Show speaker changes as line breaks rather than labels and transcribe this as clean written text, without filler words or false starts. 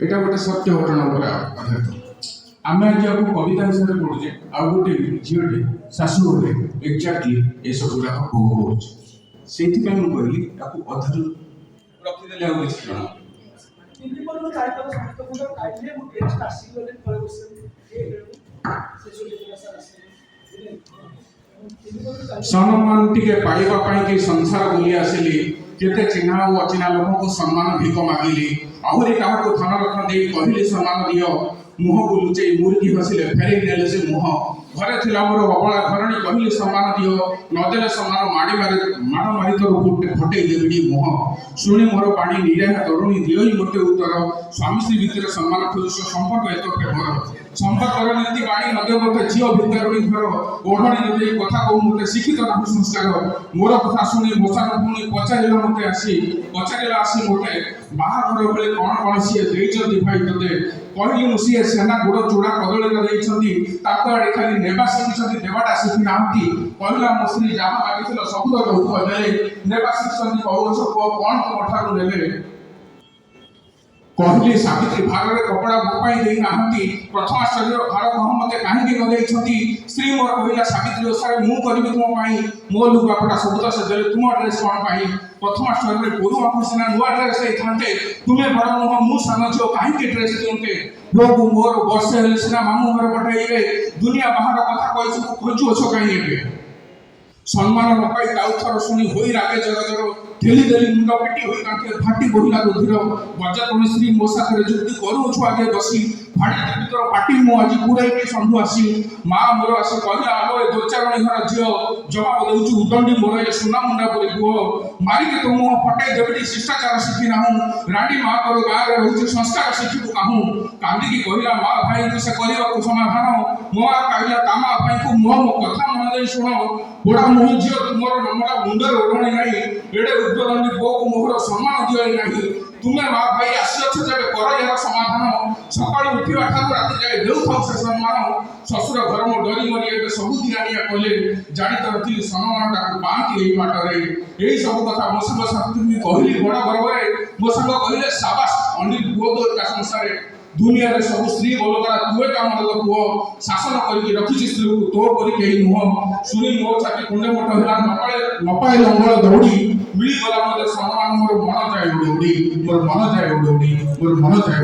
এটা গোटे सत्य घटना पर आधारित आम आज कविता हिसाब से पढ़ुचे आ गोटे झीटे शाशुघरे एक्जाक्टली ये सब गुड़ा भोग होती कहली अधारू रखीदे आ किसी जना सम्मान टिके पाइबा कि संसार बुली आसिली केते चिन्हा और अचिन्हा लोक को सम्मान भिक मागिली आहुरी क्या धन रत्न दे कहली सम्मान दियो मुह को लुचे मुर्गी हसिले फेरी नेले से मुह घरे थिला मोर अबला घरणी कहली सम्मान दियो नदेले सम्मान माड़ मारी तो फटे देबडी मुह सुनी मोर पानी निरे तरुणी दियो मते उत्तर स्वामी स्त्री भितर सम्मान खोज संपर्क एत प्रेम संपर्क नीति बाणी नदे मते झियो भितर घर ओढ़णी नदे कथा को मते शिक्षित नाम संस्कार मोर कथा सुनी मोसा पुणी पचारिला मते आसी मते बाहाघर बेले कौन कौन सी देइछंती भाई तते कहली मुसी सेना गुड़ चूड़ा कदली देइछंती ताको आडे खाली नेबा शिखिछंती देवाटा शिखि नांती कहला मुसी जहा मागिथिलो सब तो उप देले नेबा शिखिछंती पौरस को कौन कोठारु नेले कहली सावित्री भागर कपड़ा मोपाई दे नाहंती प्रथम शरीर भार कह मते काहेकि न देइछंती स्त्री मोर कहिला सावित्री ओसारे मु करबी तुम पाई मो लुगापटा सब तो से देले तुम ड्रेस कोन पाई प्रथम शरीर पुरु आकुसना नुआ ड्रेस दे थांते तुमे बड़ मोह मु सान छो काहेकि ड्रेस दियंते लोग मोर वर्षे हेले सिना मामू घर पठाइले दुनिया बाहर कथा कहिछु खोजु छो काहे एबे सम्मान न पाई ताउथर सुनी होई रागे जगजर ठेली देली मुंड पिटी होई काके फाटी बोहिला रुधिर बजातनी श्री मोसा करे जुक्ति करू छु आगे बसी फाटी भीतर पाटी मो आज पुराई के संधु आसी मां मोर आसी कहला आलो ए दोचारणी घर जियो जवाब दउछु उदंडी मोर ए सुना मुंडा परे गुओ मारी के तुम फटाई देबडी शिष्टाचार शिखि नाहु राडी मां करो गार रहउछु संस्कार शिखि काहु कांदी की कहला मां भाई तू से करियो को समाधान मो कहला तामा भाई को मो कथा मन दे सुनो बड़ा मोहि जियो तुमरो नमला मुंडर ओढणी नाही एडे उद्दंडी बो को मोहर सम्मान दियो नाही तुमे मां भाई आसी छ जबे कर यार समाधान सकाळ उठिवा ठाकुर राति जाय देउ थाउ से सम्मान ससुर घर मो डरी मरी एबे सब दियानिया कहले जानि तरती सम्मान ता बांकी एई माटरे एई सब कथा मो संग साथी कहली बड़ा बरबरे मो संग कहले शाबाश अनिल बोध का संसारे दुनिया रे सब स्त्री बोलकरा तुए काम दल पुओ शासन करके रखिछि स्त्री को तो करी केही मुह सुनी मो छाती कुंडे मोट होला नपाए लंगळ दौड़ी मिली गला मते सम्मान मोर मन जाय उडी मोर मन जाय उडी मोर मन जाय